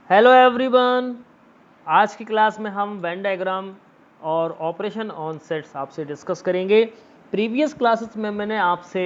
Hello everyone. आज की class में हम वेन डायग्राम और ऑपरेशन ऑन सेट्स आपसे डिस्कस करेंगे। प्रीवियस क्लासेस में मैंने आपसे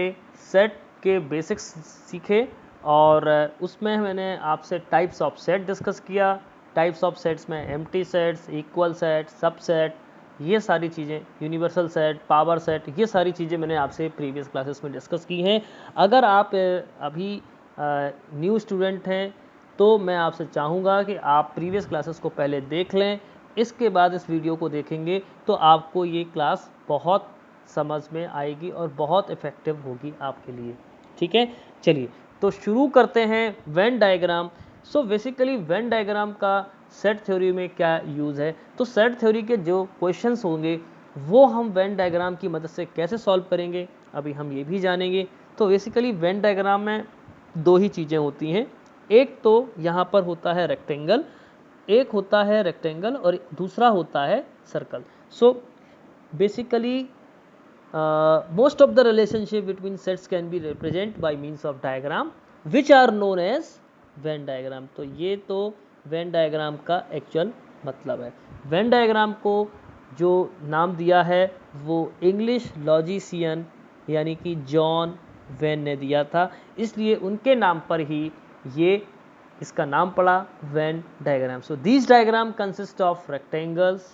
सेट के बेसिक्स सीखे और उसमें मैंने आपसे टाइप्स ऑफ सेट डिस्कस किया। टाइप्स ऑफ सेट्स में empty sets, equal set, subset, ये सारी चीज़ें, यूनिवर्सल सेट, पावर सेट, ये सारी चीज़ें मैंने आपसे प्रीवियस क्लासेस में डिस्कस की हैं। अगर आप अभी न्यू स्टूडेंट हैं तो मैं आपसे चाहूँगा कि आप प्रीवियस क्लासेस को पहले देख लें, इसके बाद इस वीडियो को देखेंगे तो आपको ये क्लास बहुत समझ में आएगी और बहुत इफ़ेक्टिव होगी आपके लिए। ठीक है, चलिए तो शुरू करते हैं Venn diagram. So basically Venn diagram का सेट थ्योरी में क्या यूज़ है, तो सेट थ्योरी के जो क्वेश्चंस होंगे वो हम वेन डायग्राम की मदद से कैसे सॉल्व करेंगे, अभी हम ये भी जानेंगे। तो बेसिकली वेन डायग्राम में दो ही चीज़ें होती हैं, एक तो यहाँ पर होता है रेक्टेंगल, एक होता है रेक्टेंगल और दूसरा होता है circle. So basically most of the relationship between sets can be represented by means of diagram which are known as Venn diagram। तो ये तो Venn diagram का एक्चुअल मतलब है। Venn diagram को जो नाम दिया है वो इंग्लिश लॉजिशियन यानी कि जॉन वेन ने दिया था, इसलिए उनके नाम पर ही ये इसका नाम पड़ा Venn diagram. So this diagram consist of rectangles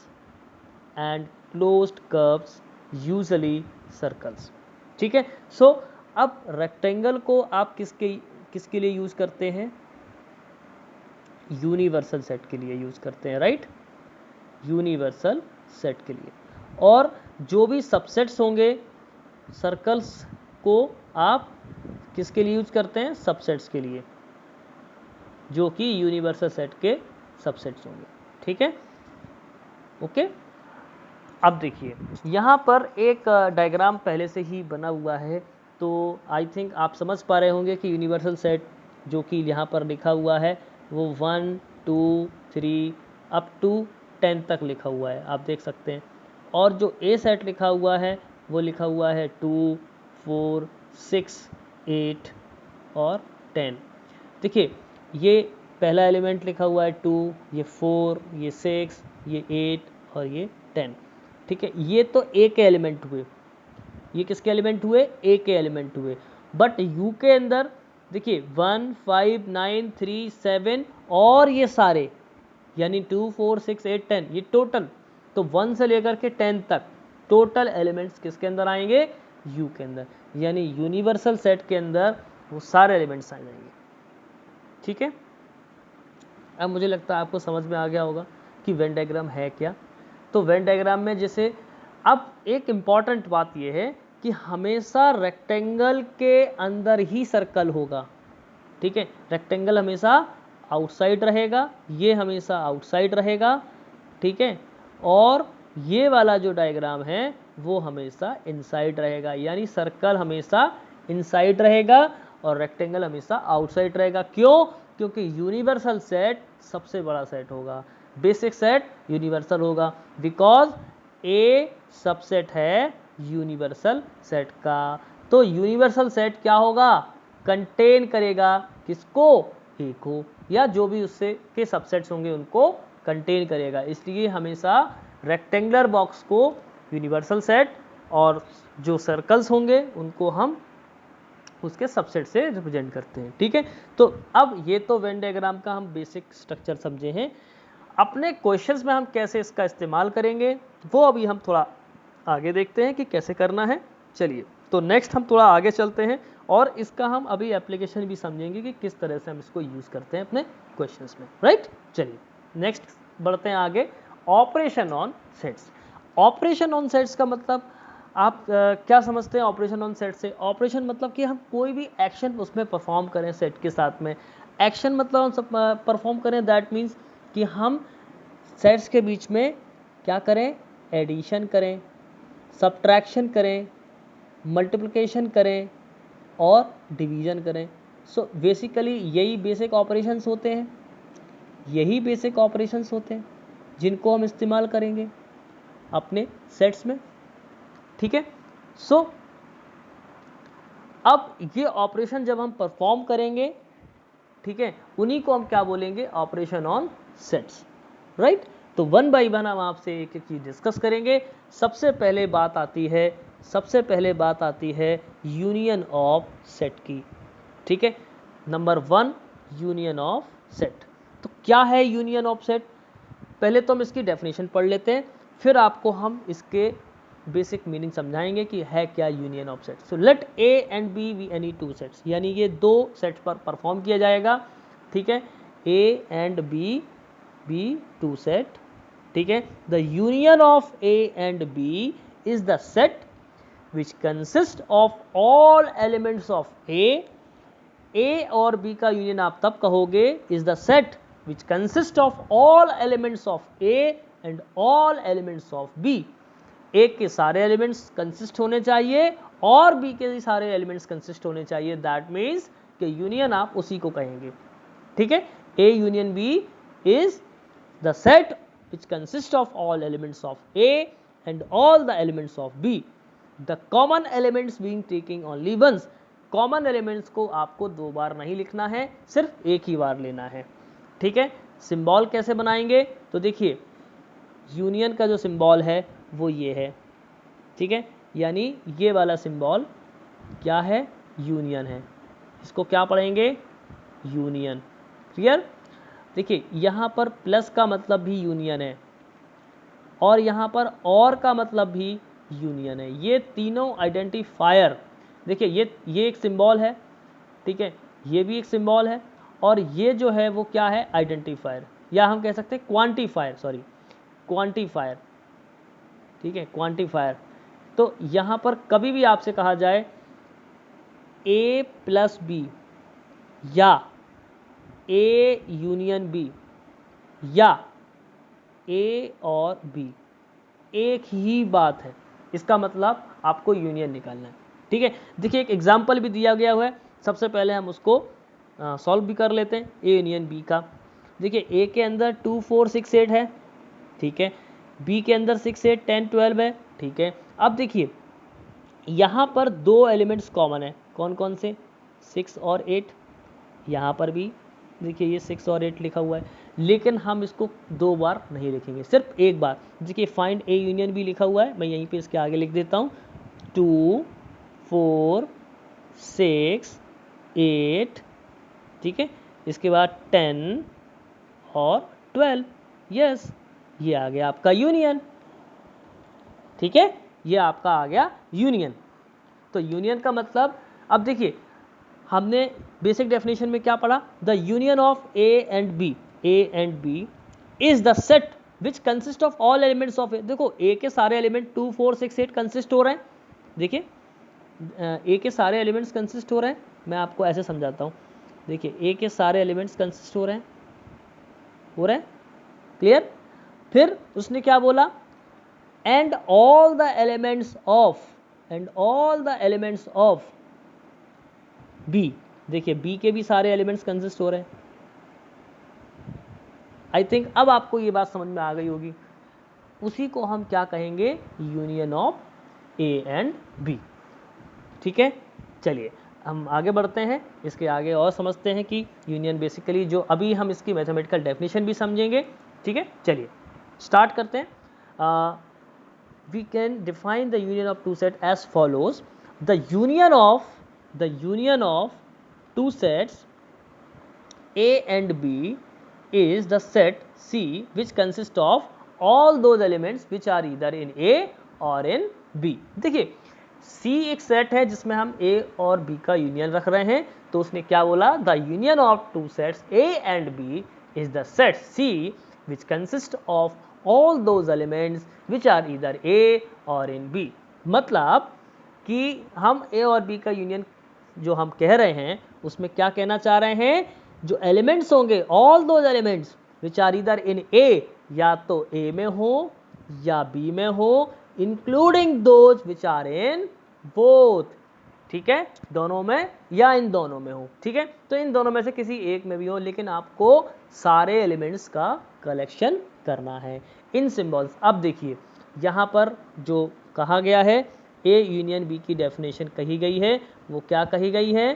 and closed curves usually circles. ठीक है, सो अब रेक्टेंगल को आप किसके लिए यूज करते हैं? यूनिवर्सल सेट के लिए यूज करते हैं, राइट? यूनिवर्सल सेट के लिए। और जो भी सबसेट्स होंगे सर्कल्स को आप किसके लिए यूज करते हैं? सबसेट्स के लिए, जो कि यूनिवर्सल सेट के सबसेट्स होंगे। ठीक है, ओके। अब देखिए यहाँ पर एक डायग्राम पहले से ही बना हुआ है, तो आई थिंक आप समझ पा रहे होंगे कि यूनिवर्सल सेट जो कि यहाँ पर लिखा हुआ है वो 1 2 3 अप टू 10 तक लिखा हुआ है, आप देख सकते हैं। और जो ए सेट लिखा हुआ है वो लिखा हुआ है 2 4 6 8 और 10। देखिए ये पहला एलिमेंट लिखा हुआ है 2, ये 4, ये 6, ये 8 और ये 10। ठीक है, ये तो ए के एलिमेंट हुए। ये किसके एलिमेंट हुए? ए के एलिमेंट हुए। बट यू के अंदर देखिए 1 5 9 3 7 और ये सारे यानी 2 4 6 8 10 ये टोटल, तो 1 से लेकर के 10 तक टोटल एलिमेंट्स किसके अंदर आएंगे? यू के अंदर, यानी यूनिवर्सल सेट के अंदर वो सारे एलिमेंट्स आ जाएंगे। ठीक है, अब मुझे लगता है आपको समझ में आ गया होगा कि वेन डायग्राम है क्या। तो वेन डायग्राम में जैसे अब एक इम्पॉर्टेंट बात यह है कि हमेशा रेक्टेंगल के अंदर ही सर्कल होगा। ठीक है, रेक्टेंगल हमेशा आउटसाइड रहेगा, ये हमेशा आउटसाइड रहेगा। ठीक है, और ये वाला जो डायग्राम है वो हमेशा इनसाइड रहेगा, यानी सर्कल हमेशा इनसाइड रहेगा और रेक्टेंगल हमेशा आउटसाइड रहेगा। क्यों? क्योंकि यूनिवर्सल सेट सबसे बड़ा सेट होगा, बेसिक सेट यूनिवर्सल होगा, बिकॉज ए सबसेट है यूनिवर्सल सेट का। तो यूनिवर्सल सेट क्या होगा? कंटेन करेगा किसको? ए को, या जो भी उससे के सबसेट्स होंगे उनको कंटेन करेगा। इसलिए हमेशा रेक्टेंगुलर बॉक्स को यूनिवर्सल सेट और जो सर्कल्स होंगे उनको हम उसके सबसेट से रिप्रेजेंट करते हैं। ठीक है, तो अब ये तो वेन डायग्राम का हम बेसिक स्ट्रक्चर समझे हैं। अपने क्वेश्चंस में हम कैसे इसका इस्तेमाल करेंगे वो अभी हम थोड़ा आगे देखते हैं कि कैसे करना है। चलिए तो नेक्स्ट हम थोड़ा आगे चलते हैं और इसका हम अभी एप्लीकेशन भी समझेंगे कि किस तरह से हम इसको यूज करते हैं अपने क्वेश्चंस में, राइट? चलिए नेक्स्ट बढ़ते हैं आगे। Operation on sets. Operation on sets का मतलब आप क्या समझते हैं? ऑपरेशन ऑन सेट से ऑपरेशन मतलब कि हम कोई भी एक्शन उसमें परफॉर्म करें सेट के साथ में। एक्शन मतलब हम सब परफॉर्म करें, दैट मीन्स कि हम सेट्स के बीच में क्या करें? एडिशन करें, सब्ट्रैक्शन करें, मल्टीप्लिकेशन करें और डिवीजन करें। सो बेसिकली यही बेसिक ऑपरेशंस होते हैं, यही बेसिक ऑपरेशंस होते हैं जिनको हम इस्तेमाल करेंगे अपने सेट्स में। ठीक है, सो अब ये ऑपरेशन जब हम परफॉर्म करेंगे, ठीक है, उन्हीं को हम क्या बोलेंगे, ऑपरेशन ऑन सेट्स, राइट। तो वन बाय वन हम आपसे एक एक चीज डिस्कस करेंगे। सबसे पहले बात आती है यूनियन ऑफ सेट की, ठीक है। Number 1 union of set. तो क्या है यूनियन ऑफ सेट, पहले तो हम इसकी डेफिनेशन पढ़ लेते हैं, फिर आपको हम इसके बेसिक मीनिंग समझाएंगे कि है क्या union of set. So let A and B be any two sets, यानी ये दो सेट्स पर परफॉर्म किया जाएगा, ठीक है। A and B be two set, ठीक है। The union of A and B is the set which consist of all elements of A और बी का यूनियन आप तब कहोगे is the set which consist of all elements of A and all elements of B. A के सारे elements consist होने चाहिए और बी के सारे एलिमेंट्स कंसिस्ट होने चाहिए, दैट मीन्स कि यूनियन आप उसी को कहेंगे, ठीक है। A union B is the set which consists of all elements of A and all the elements of B, the common elements being taken only once। Common elements को आपको दो बार नहीं लिखना है, सिर्फ एक ही बार लेना है, ठीक है। सिंबल कैसे बनाएंगे, तो देखिए यूनियन का जो सिंबल है वो ये है, ठीक है, यानी ये वाला सिंबल क्या है, यूनियन है। इसको क्या पढ़ेंगे, यूनियन, क्लियर। देखिए यहाँ पर प्लस का मतलब भी यूनियन है और यहाँ पर और का मतलब भी यूनियन है। ये तीनों आइडेंटिफायर, देखिए ये एक सिंबल है, ठीक है, ये भी एक सिंबल है और ये जो है वो क्या है, आइडेंटिफायर, या हम कह सकते हैं क्वांटिफायर, सॉरी क्वांटिफायर, ठीक है, क्वांटिफायर। तो यहाँ पर कभी भी आपसे कहा जाए ए प्लस बी या ए यूनियन बी या ए और बी, एक ही बात है, इसका मतलब आपको यूनियन निकालना है, ठीक है। देखिए एक एग्जाम्पल भी दिया गया हुआ है, सबसे पहले हम उसको सॉल्व भी कर लेते हैं। ए यूनियन बी का, देखिए ए के अंदर 2 4 6 8 है, ठीक है, बी के अंदर 6 8 10 12 है, ठीक है। अब देखिए यहाँ पर दो एलिमेंट्स कॉमन है, कौन कौन से, 6 और 8। यहाँ पर भी देखिए ये 6 और 8 लिखा हुआ है, लेकिन हम इसको दो बार नहीं लिखेंगे, सिर्फ एक बार। देखिए फाइंड ए यूनियन बी लिखा हुआ है, मैं यहीं पे इसके आगे लिख देता हूँ, 2 4 6 8, ठीक है, इसके बाद 10 और 12, यस, ये आ गया आपका यूनियन, ठीक है, ये आपका आ गया यूनियन। तो यूनियन का मतलब, अब देखिए हमने बेसिक डेफिनेशन में क्या पढ़ा, the union of A and B is the set which consist of all elements of A. देखो ए के सारे एलिमेंट 2 4 6 8 कंसिस्ट हो रहे हैं, देखिए ए के सारे एलिमेंट्स कंसिस्ट हो रहे हैं, मैं आपको ऐसे समझाता हूँ। देखिए ए के सारे एलिमेंट्स कंसिस्ट हो रहे हैं, क्लियर। फिर उसने क्या बोला, and all the elements of B, देखिए बी के भी सारे एलिमेंट्स कंसिस्ट हो रहे हैं। आई थिंक अब आपको ये बात समझ में आ गई होगी, उसी को हम क्या कहेंगे, union of A and B, ठीक है। चलिए हम आगे बढ़ते हैं, इसके आगे और समझते हैं कि यूनियन बेसिकली, जो अभी हम इसकी मैथमेटिकल डेफिनेशन भी समझेंगे, ठीक है। चलिए स्टार्ट करते हैं। We can define the union of two set as follows, the union of two sets A and B is the set C which consists of all those elements which are either in A or in B। देखिए C एक set है जिसमें हम A और B का union रख रहे हैं, तो उसने क्या बोला, the union of two sets A and B is the set C which consists of all those elements which are either A or in B। मतलब कि हम A और B का यूनियन जो हम कह रहे हैं उसमें क्या कहना चाह रहे हैं, जो एलिमेंट्स होंगे, all those elements which are इधर इन ए, या तो ए में हो या बी में हो, including those which are in both, ठीक है, दोनों में या इन दोनों में हो, ठीक है। तो इन दोनों में से किसी एक में भी हो, लेकिन आपको सारे एलिमेंट्स का कलेक्शन करना है इन सिंबल्स। अब देखिए यहाँ पर जो कहा गया है, ए यूनियन बी की डेफिनेशन कही गई है, वो क्या कही गई है,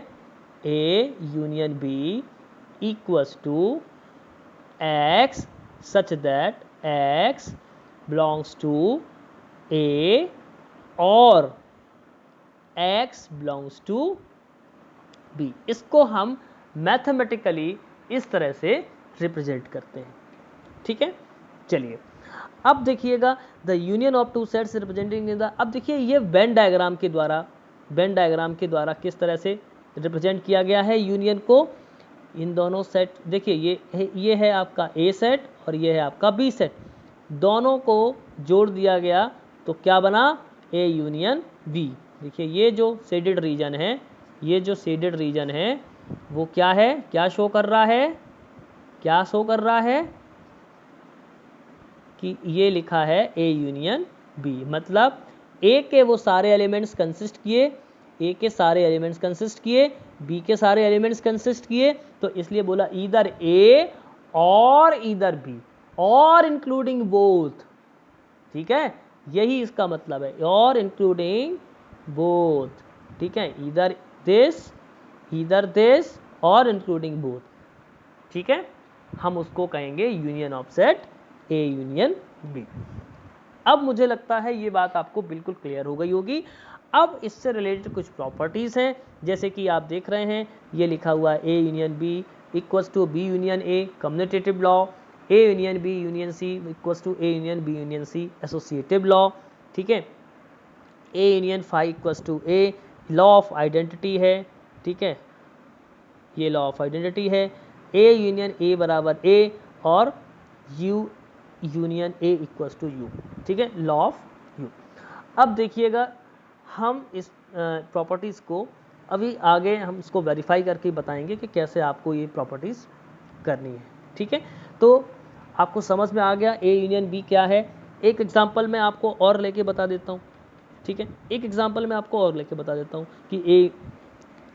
A union B equals to x such that x belongs to A और x belongs to B। इसको हम मैथमेटिकली इस तरह से रिप्रेजेंट करते हैं। ठीक है, चलिए अब देखिएगा the union of two sets representing the, अब देखिए ये वेन डायग्राम के द्वारा किस तरह से रिप्रेजेंट किया गया है यूनियन को। इन दोनों सेट, देखिए ये है आपका ए सेट और ये है आपका बी सेट, दोनों को जोड़ दिया गया तो क्या बना, ए यूनियन बी। देखिए ये जो शेडेड रीजन है वो क्या है, क्या शो कर रहा है कि ये लिखा है ए यूनियन बी, मतलब ए के वो सारे एलिमेंट्स कंसिस्ट किए, बी के सारे एलिमेंट्स कंसिस्ट किए, तो इसलिए बोला ईदर ए और ईदर बी और इंक्लूडिंग बोथ। ठीक है, यही इसका मतलब है, और इंक्लूडिंग बोथ। ठीक है, ईदर दिस और इंक्लूडिंग बोथ। ठीक है, हम उसको कहेंगे union of set A union B. अब मुझे लगता है ये बात आपको बिल्कुल क्लियर हो गई होगी। अब इससे रिलेटेड कुछ प्रॉपर्टीज हैं, जैसे कि आप देख रहे हैं ये लिखा हुआ है A union B equals to B union A commutative law, A union B union C equals to A union B union C associative law. ठीक है, A union phi equals to A, law of identity है। ठीक है, ये law of identity है, A union A बराबर A और U union A equals to U. ठीक है, लॉ ऑफ यू। अब देखिएगा हम इस प्रॉपर्टीज़ को अभी आगे हम इसको वेरीफाई करके बताएंगे कि कैसे आपको ये प्रॉपर्टीज़ करनी है। ठीक है, तो आपको समझ में आ गया ए यूनियन बी क्या है। एक एग्जांपल मैं आपको और लेके बता देता हूँ। ठीक है, एक एग्जांपल मैं आपको और लेके बता देता हूँ कि ए,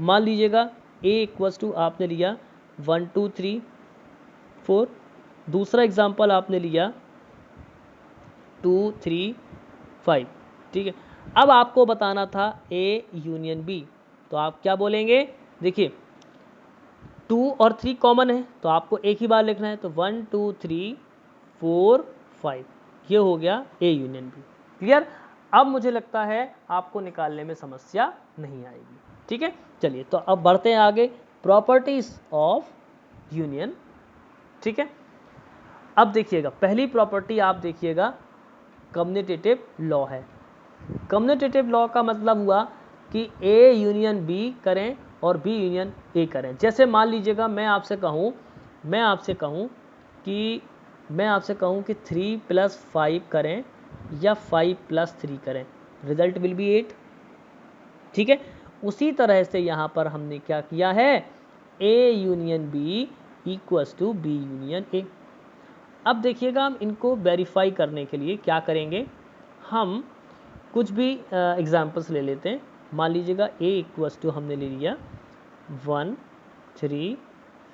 मान लीजिएगा ए इक्वल्स टू आपने लिया 1 2 3 4, दूसरा एग्जांपल आपने लिया 2 3 5। ठीक है, अब आपको बताना था ए यूनियन बी, तो आप क्या बोलेंगे, देखिए 2 और 3 कॉमन है तो आपको एक ही बार लिखना है, तो 1 2 3 4 5, ये हो गया ए यूनियन बी। क्लियर। अब मुझे लगता है आपको निकालने में समस्या नहीं आएगी। ठीक है, चलिए तो अब बढ़ते हैं आगे, प्रॉपर्टीज ऑफ यूनियन। ठीक है, अब देखिएगा पहली प्रॉपर्टी आप देखिएगा कम्यूटेटिव लॉ है। कम्यूटेटिव लॉ का मतलब हुआ कि ए यूनियन बी करें और बी यूनियन ए करें। जैसे मान लीजिएगा मैं आपसे कहूँ कि 3 + 5 करें या 5 + 3 करें, रिजल्ट विल बी 8। ठीक है, उसी तरह से यहाँ पर हमने क्या किया है, A union B equals to B union A. अब देखिएगा हम इनको वेरीफाई करने के लिए क्या करेंगे, हम कुछ भी एग्जाम्पल्स ले लेते हैं। मान लीजिएगा ए इक्वल्स टू हमने ले लिया 1 3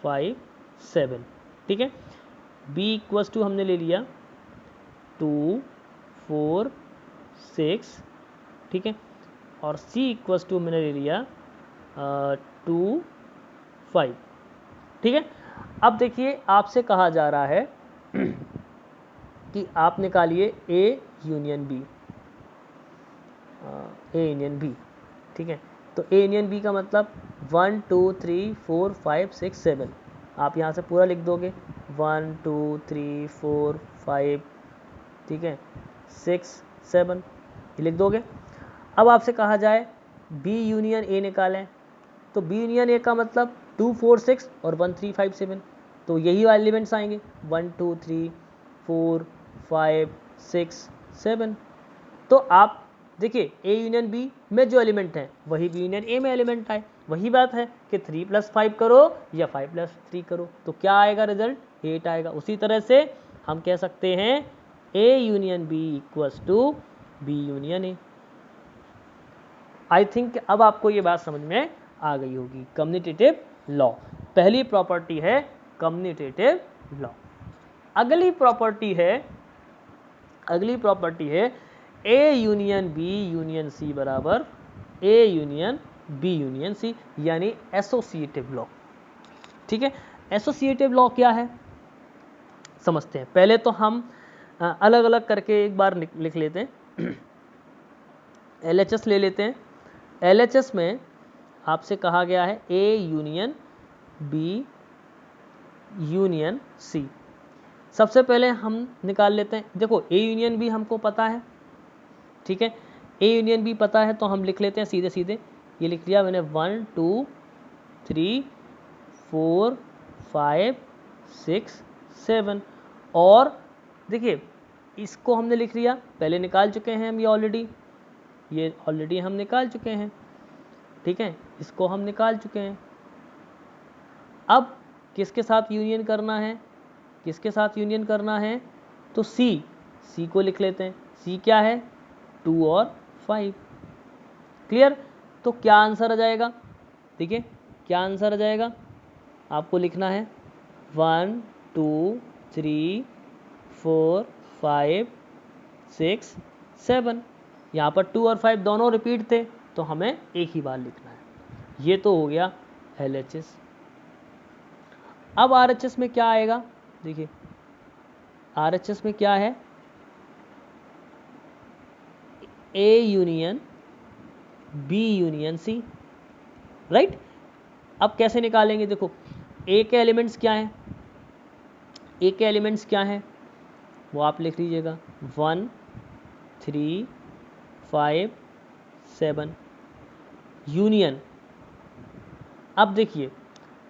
5 7। ठीक है, बी इक्वल्स टू हमने ले लिया 2 4 6। ठीक है, और सी इक्वल्स टू मैंने ले लिया 2 5। ठीक है, अब देखिए आपसे कहा जा रहा है कि आप निकालिए ए यूनियन बी, ठीक है, तो ए यूनियन बी का मतलब 1 2 3 4 5 6 7, आप यहाँ से पूरा लिख दोगे 1 2 3 4 5, ठीक है, 6 7 ये लिख दोगे। अब आपसे कहा जाए बी यूनियन ए निकालें, तो बी यूनियन ए का मतलब 2 4 6 और 1 3 5 7, तो यही एलिमेंट्स आएंगे 1 2 3 4 5 6 7। तो आप देखिए ए यूनियन बी में जो एलिमेंट हैं वही बी यूनियन ए में एलिमेंट आए। वही बात है कि 3 + 5 करो या 5 + 3 करो, तो क्या आएगा रिजल्ट, 8 आएगा। उसी तरह से हम कह सकते हैं A union B equals to B union A. I think अब आपको ये बात समझ में आ गई होगी। कम्यूटेटिव लॉ पहली प्रॉपर्टी है, कम्यूटेटिव लॉ। अगली प्रॉपर्टी है A union B union C बराबर A union B union C, यानी एसोसिएटिव लॉ। ठीक है, एसोसिएटिव लॉ क्या है समझते हैं। पहले तो हम अलग अलग करके एक बार लिख लेते हैं। LHS ले लेते हैं। LHS में आपसे कहा गया है A union B union C। सबसे पहले हम निकाल लेते हैं। देखो A यूनियन B हमको पता है, ठीक है, A यूनियन B पता है तो हम लिख लेते हैं सीधे सीधे। ये लिख लिया मैंने 1 2 3 4 5 6 7। और देखिए इसको हमने लिख लिया, पहले निकाल चुके हैं हम, ये ऑलरेडी हम निकाल चुके हैं, ठीक है, इसको हम निकाल चुके हैं। अब किसके साथ यूनियन करना है, किसके साथ यूनियन करना है, तो सी को लिख लेते हैं। सी क्या है 2 और 5। क्लियर। तो क्या आंसर आ जाएगा, देखिए क्या आंसर आ जाएगा, आपको लिखना है 1 2 3 4 5 6 7। यहाँ पर 2 और 5 दोनों रिपीट थे तो हमें एक ही बार लिखना है। ये तो हो गया LHS। अब RHS में क्या आएगा, देखिए RHS में क्या है, A union B union C, right. अब कैसे निकालेंगे, देखो A के एलिमेंट्स क्या हैं, A के एलिमेंट्स क्या हैं वो आप लिख लीजिएगा 1 3 5 7 यूनियन। अब देखिए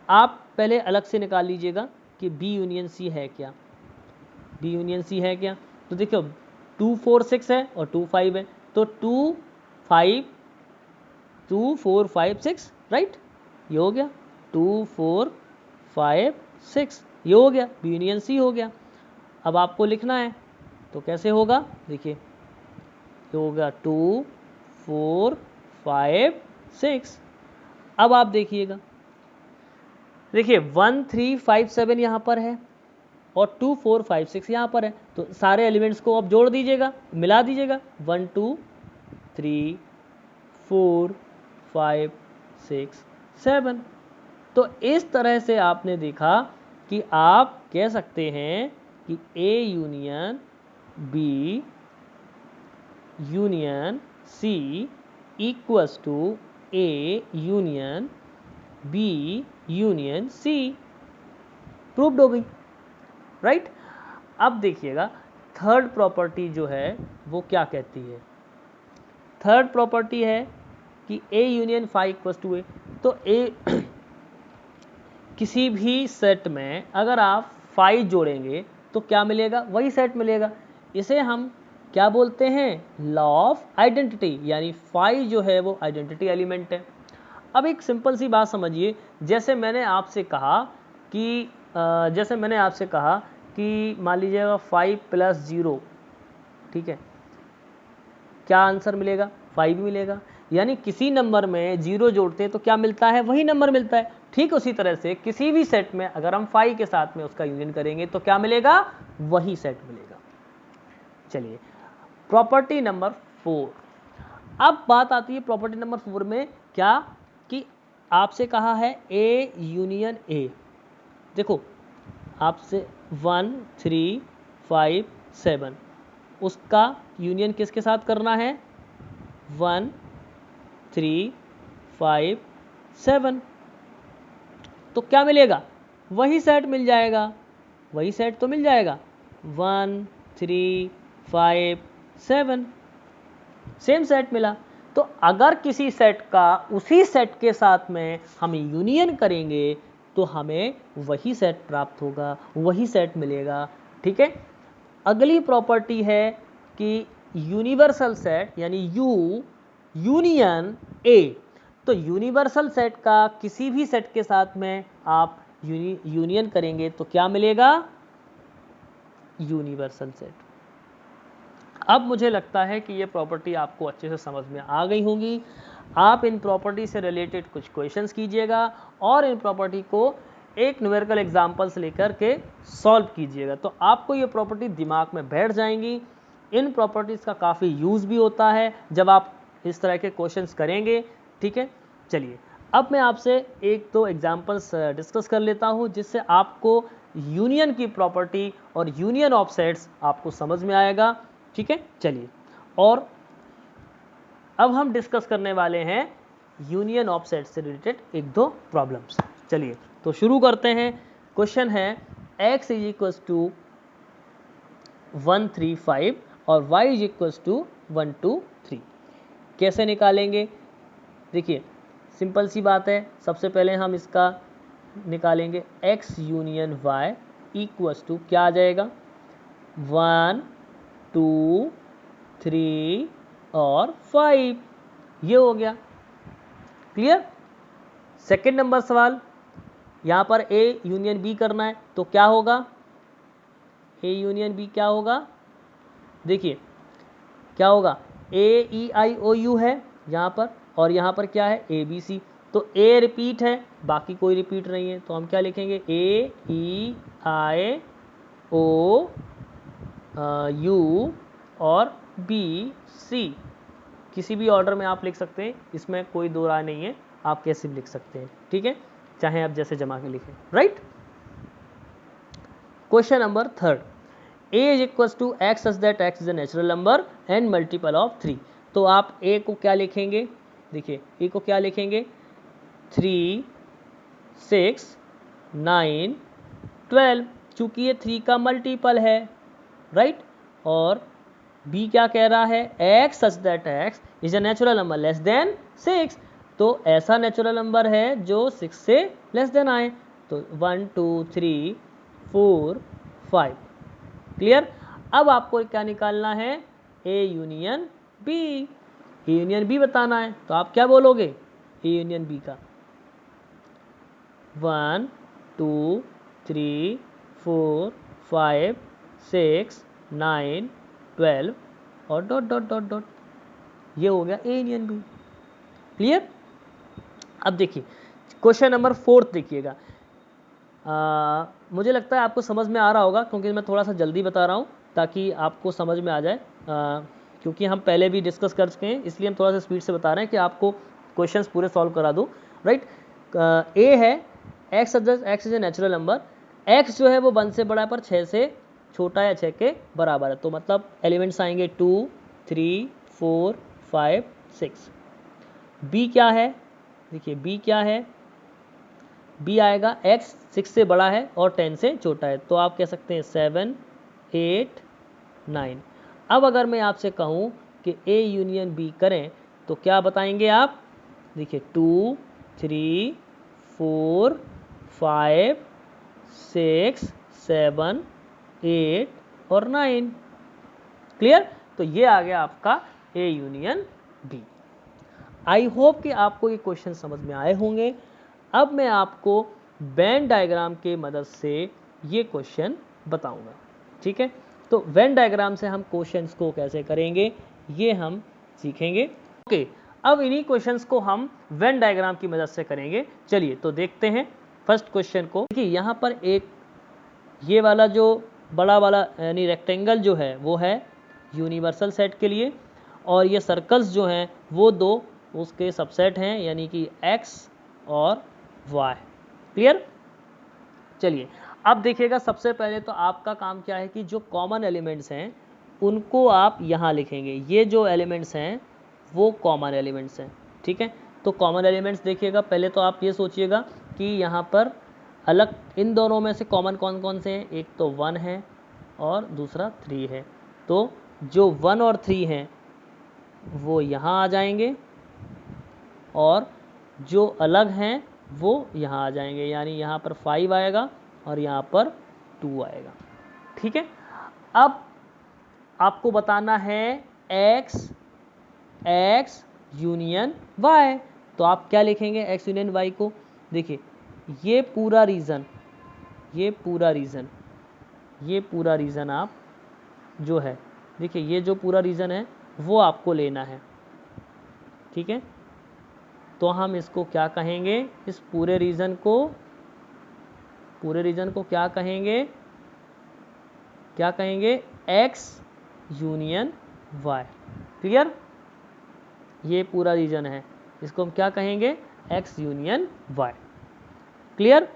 आप पहले अलग से निकाल लीजिएगा कि B यूनियन C है क्या, B यूनियन C है क्या। तो देखो 2 4 6 है और 2 5 है, तो 2 4 5 6, राइट, ये हो गया 2 4 5 6, ये हो गया B यूनियन C हो गया। अब आपको लिखना है तो कैसे होगा, देखिए ये होगा 2 4 5 6। अब आप देखिएगा, देखिए 1 3 5 7 यहाँ पर है और 2 4 5 6 यहाँ पर है, तो सारे एलिमेंट्स को आप जोड़ दीजिएगा, मिला दीजिएगा 1 2 3 4 5 6 7। तो इस तरह से आपने देखा कि आप कह सकते हैं कि A union B union C equals to A union B union C। Proved हो गई, राइट। अब देखिएगा थर्ड प्रॉपर्टी जो है वो क्या कहती है, थर्ड प्रॉपर्टी है कि A union phi equals to A। तो A किसी भी सेट में अगर आप phi जोड़ेंगे तो क्या मिलेगा, वही सेट मिलेगा। इसे हम क्या बोलते हैं, लॉ ऑफ आइडेंटिटी, यानी phi जो है वो आइडेंटिटी एलिमेंट है। अब एक सिंपल सी बात समझिए, जैसे मैंने आपसे कहा कि मान लीजिएगा 5 + 0, ठीक है, क्या आंसर मिलेगा, 5 मिलेगा। यानी किसी नंबर में 0 जोड़ते हैं तो क्या मिलता है, वही नंबर मिलता है। ठीक उसी तरह से किसी भी सेट में अगर हम 5 के साथ में उसका यूनियन करेंगे तो क्या मिलेगा, वही सेट मिलेगा। चलिए प्रॉपर्टी नंबर 4। अब बात आती है प्रॉपर्टी नंबर 4 में क्या, कि आपसे कहा है A यूनियन A। देखो आपसे 1 3 5 7 उसका यूनियन किसके साथ करना है, 1 3 5 7। तो क्या मिलेगा, वही सेट मिल जाएगा, वही सेट तो मिल जाएगा 1 3 5 7, सेम सेट मिला। तो अगर किसी सेट का उसी सेट के साथ में हम यूनियन करेंगे तो हमें वही सेट प्राप्त होगा, वही सेट मिलेगा, ठीक है। अगली प्रॉपर्टी है कि यूनिवर्सल सेट यानी U यूनियन A। तो यूनिवर्सल सेट का किसी भी सेट के साथ में आप यूनियन करेंगे तो क्या मिलेगा, यूनिवर्सल सेट। अब मुझे लगता है कि ये प्रॉपर्टी आपको अच्छे से समझ में आ गई होंगी। आप इन प्रॉपर्टी से रिलेटेड कुछ क्वेश्चंस कीजिएगा और इन प्रॉपर्टी को एक न्यूमेरिकल एग्जाम्पल्स लेकर के सॉल्व कीजिएगा, तो आपको ये प्रॉपर्टी दिमाग में बैठ जाएंगी। इन प्रॉपर्टीज़ का काफ़ी यूज़ भी होता है जब आप इस तरह के क्वेश्चंस करेंगे, ठीक है। चलिए अब मैं आपसे एक दो एग्जाम्पल्स डिस्कस कर लेता हूँ जिससे आपको यूनियन की प्रॉपर्टी और यूनियन ऑफ सेट्स आपको समझ में आएगा। ठीक है, चलिए, और अब हम डिस्कस करने वाले हैं यूनियन ऑफ सेट्स से रिलेटेड एक दो प्रॉब्लम्स। चलिए तो शुरू करते हैं। क्वेश्चन है x इज इक्वल टू 135 और y इज इक्वल टू 123। कैसे निकालेंगे? देखिए सिंपल सी बात है, सबसे पहले हम इसका निकालेंगे x union y equals to क्या आ जाएगा 1 2 3 और 5, ये हो गया। क्लियर? सेकेंड नंबर सवाल, यहाँ पर a यूनियन b करना है तो क्या होगा, a यूनियन b क्या होगा, देखिए क्या होगा, a e i o u है यहाँ पर और यहाँ पर क्या है a b c, तो a रिपीट है बाकी कोई रिपीट नहीं है, तो हम क्या लिखेंगे a e i o u और b c, किसी भी ऑर्डर में आप लिख सकते हैं, इसमें कोई दो राय नहीं है, आप कैसे भी लिख सकते हैं। ठीक है, चाहे आप जैसे जमा के लिखें। Right. Question number third, a is equal to x such that x is a natural number and multiple of 3। तो आप a को क्या लिखेंगे, देखिए a को क्या लिखेंगे 3 6 9 12, चूंकि ये 3 का मल्टीपल है। राइट। और b क्या कह रहा है, x such that x is a natural number less than 6, तो ऐसा नेचुरल नंबर है जो 6 से लेस देन आए, तो 1 2 3 4 5। क्लियर? अब आपको क्या निकालना है, a union b, a union b बताना है, तो आप क्या बोलोगे a यूनियन b का 1 2 3 4 5 6 9 12 और डॉट डॉट डॉट डॉट, ये हो गया ए यूनियन बी। क्लियर? अब देखिए क्वेश्चन नंबर फोर्थ देखिएगा, मुझे लगता है आपको समझ में आ रहा होगा क्योंकि मैं थोड़ा सा जल्दी बता रहा हूँ ताकि आपको समझ में आ जाए, क्योंकि हम पहले भी डिस्कस कर चुके हैं इसलिए हम थोड़ा सा स्पीड से बता रहे हैं कि आपको क्वेश्चंस पूरे सॉल्व करा दूँ। राइट। ए है x is a natural number, x जो है वो 1 से बड़ा है पर 6 से छोटा या 6 के बराबर है, तो मतलब एलिमेंट्स आएंगे 2 3 4 5 6। बी क्या है, देखिए बी क्या है, बी आएगा x 6 से बड़ा है और 10 से छोटा है, तो आप कह सकते हैं 7 8 9। अब अगर मैं आपसे कहूँ कि a यूनियन b करें तो क्या बताएंगे आप, देखिए 2 3 4 5 6 7 8 और 9। क्लियर? तो ये आ गया आपका a union b। I hope कि आपको ये क्वेश्चन समझ में आए होंगे। अब मैं आपको वेन डायग्राम के मदद से ये क्वेश्चन बताऊंगा। ठीक है, तो वेन डायग्राम से हम क्वेश्चंस को कैसे करेंगे ये हम सीखेंगे। ओके, अब इन्हीं क्वेश्चंस को हम वेन डायग्राम की मदद से करेंगे। चलिए तो देखते हैं फर्स्ट क्वेश्चन को। देखिए यहाँ पर एक ये वाला जो बड़ा वाला यानी रेक्टेंगल जो है वो है यूनिवर्सल सेट के लिए, और ये सर्कल्स जो हैं वो दो उसके सबसेट हैं यानी कि x और y। क्लियर? चलिए अब देखिएगा, सबसे पहले तो आपका काम क्या है कि जो कॉमन एलिमेंट्स हैं उनको आप यहाँ लिखेंगे, ये जो एलिमेंट्स हैं वो कॉमन एलिमेंट्स हैं। ठीक है, तो कॉमन एलिमेंट्स देखिएगा, पहले तो आप ये सोचिएगा कि यहाँ पर अलग इन दोनों में से कॉमन कौन कौन से हैं, एक तो 1 है और दूसरा 3 है, तो जो 1 और 3 हैं वो यहाँ आ जाएंगे और जो अलग हैं वो यहाँ आ जाएंगे, यानी यहाँ पर 5 आएगा और यहाँ पर 2 आएगा। ठीक है, अब आपको बताना है x यूनियन y, तो आप क्या लिखेंगे x यूनियन y को, देखिए ये पूरा रीज़न आप जो है, देखिए ये जो पूरा रीज़न है वो आपको लेना है। ठीक है, तो हम इसको क्या कहेंगे, इस पूरे रीजन को क्या कहेंगे x यूनियन y। क्लियर? ये पूरा रीजन है, इसको हम क्या कहेंगे x यूनियन y। क्लियर?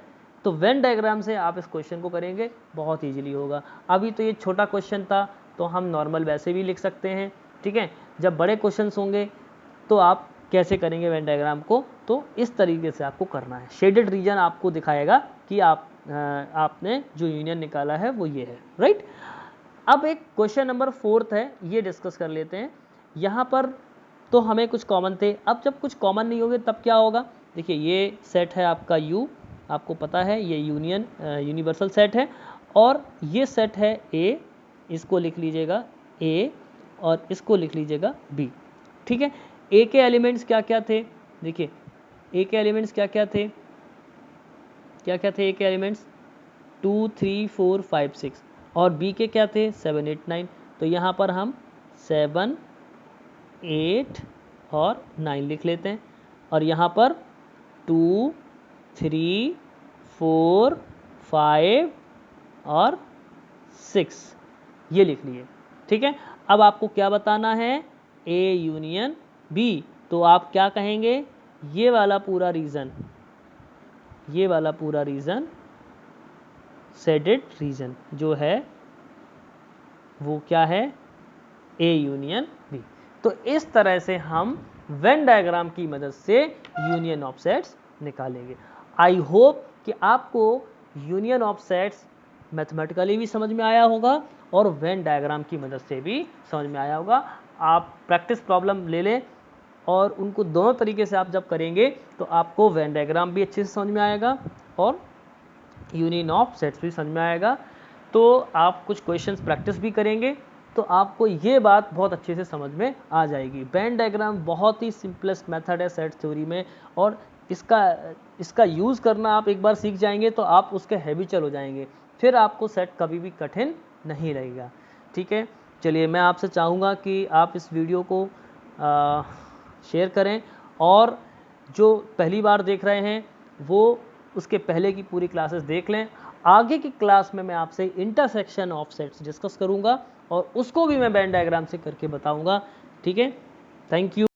तो वेन डायग्राम से आप इस क्वेश्चन को करेंगे, बहुत इजीली होगा। अभी तो ये छोटा क्वेश्चन था तो हम नॉर्मल वैसे भी लिख सकते हैं, ठीक है। जब बड़े क्वेश्चन होंगे तो आप कैसे करेंगे वेन डायग्राम को, तो इस तरीके से आपको करना है। शेडेड रीजन आपको दिखाएगा कि आपने जो यूनियन निकाला है वो ये है, राइट। अब एक क्वेश्चन नंबर 4 है, ये डिस्कस कर लेते हैं। यहाँ पर तो हमें कुछ कॉमन थे, अब जब कुछ कॉमन नहीं होंगे तब क्या होगा। देखिए ये सेट है आपका U, आपको पता है ये यूनिवर्सल सेट है, और ये सेट है A, इसको लिख लीजिएगा A और इसको लिख लीजिएगा B, ठीक है। A के एलिमेंट्स क्या क्या थे, देखिए A के एलिमेंट्स क्या क्या थे, A के एलिमेंट्स 2 3 4 5 6, और B के क्या थे 7 8 9। तो यहाँ पर हम 7 8 और 9 लिख लेते हैं, और यहाँ पर 2 3 4 5 और 6 ये लिख लिए, ठीक है। अब आपको क्या बताना है, A यूनियन B। तो आप क्या कहेंगे, ये वाला पूरा रीजन शेडेड रीजन जो है वो क्या है, A यूनियन B। तो इस तरह से हम वेन डायग्राम की मदद से यूनियन ऑफ सेट्स निकालेंगे। आई होप कि आपको यूनियन ऑफ सेट्स मैथमेटिकली भी समझ में आया होगा और वेन डायग्राम की मदद से भी समझ में आया होगा। आप प्रैक्टिस प्रॉब्लम ले लें और उनको दोनों तरीके से आप जब करेंगे तो आपको वेन डायग्राम भी अच्छे से समझ में आएगा और यूनियन ऑफ सेट्स भी समझ में आएगा। तो आप कुछ क्वेश्चंस प्रैक्टिस भी करेंगे तो आपको ये बात बहुत अच्छे से समझ में आ जाएगी। वेन डायग्राम बहुत ही सिंपलेस्ट मेथड है सेट थ्योरी में, और इसका यूज़ करना आप एक बार सीख जाएंगे तो आप उसके हैबिचुअल हो जाएंगे, फिर आपको सेट कभी भी कठिन नहीं रहेगा, ठीक है। चलिए, मैं आपसे चाहूँगा कि आप इस वीडियो को शेयर करें, और जो पहली बार देख रहे हैं वो उसके पहले की पूरी क्लासेस देख लें। आगे की क्लास में मैं आपसे इंटरसेक्शन ऑफ सेट्स डिस्कस करूंगा और उसको भी मैं वेन डायग्राम से करके बताऊंगा, ठीक है। Thank you.